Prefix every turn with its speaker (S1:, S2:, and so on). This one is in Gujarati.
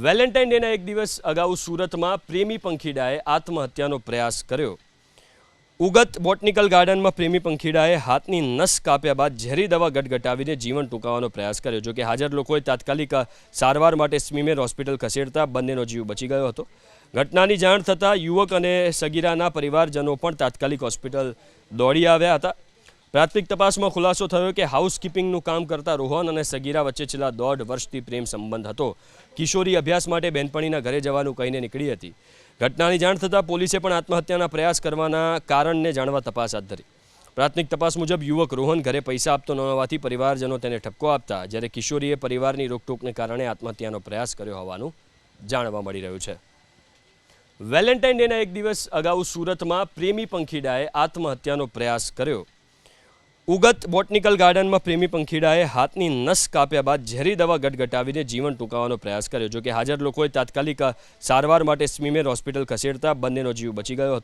S1: વેલેન્ટાઇન ડેના એક દિવસ અગાઉ સુરતમાં પ્રેમી પંખીડાએ આત્મહત્યાનો પ્રયાસ કર્યો। ઉગત બોટનિકલ ગાર્ડનમાં પ્રેમી પંખીડાએ હાથની નસ કાપ્યા બાદ ઝેરી દવા ગટગટાવીને જીવન ટૂંકાવવાનો પ્રયાસ કર્યો। જો કે હાજર લોકોએ તાત્કાલિક સારવાર માટે સ્મીમેર હોસ્પિટલ ખસેડતા બંનેનો જીવ બચી ગયો હતો। ઘટનાની જાણ થતાં યુવક અને સગીરાના પરિવારજનો પણ તાત્કાલિક હોસ્પિટલ દોડી આવ્યા હતા। પ્રાથમિક તપાસમાં ખુલાસો થયો કે હાઉસકીપિંગનું કામ કરતા રોહન અને સગીરા વચ્ચે છેલ્લા 1.5 વર્ષથી પ્રેમ સંબંધ હતો। કિશોરી અભ્યાસ માટે બેનપણીના ઘરે જવાનું કહીને નીકળી હતી। ઘટનાની જાણ થતાં પોલીસે પણ આત્મહત્યાના પ્રયાસ કરવાના કારણને જાણવા તપાસ હાથ ધરી। પ્રાથમિક તપાસ મુજબ યુવક રોહન ઘરે પૈસા આપતો ન હોવાથી પરિવારજનો તેને ઠપકો આપતા, જ્યારે કિશોરીએ પરિવારની રોકટોકને કારણે આત્મહત્યાનો પ્રયાસ કર્યો હોવાનું જાણવા મળી રહ્યું છે। વેલેન્ટાઇન ડેના એક દિવસ અગાઉ સુરતમાં પ્રેમી પંખીડાએ આત્મહત્યાનો પ્રયાસ કર્યો। ઉગત બોટનિકલ ગાર્ડનમાં પ્રેમી પંખીડાએ હાથની નસ કાપ્યા બાદ ઝેરી દવા ગટગટાવીને જીવન ટૂંકાવવાનો પ્રયાસ કર્યો। જો કે હાજર લોકોએ તાત્કાલિક સારવાર માટે સ્મીમેર હોસ્પિટલ ખસેડતા બંનેનો જીવ બચી ગયો હતો।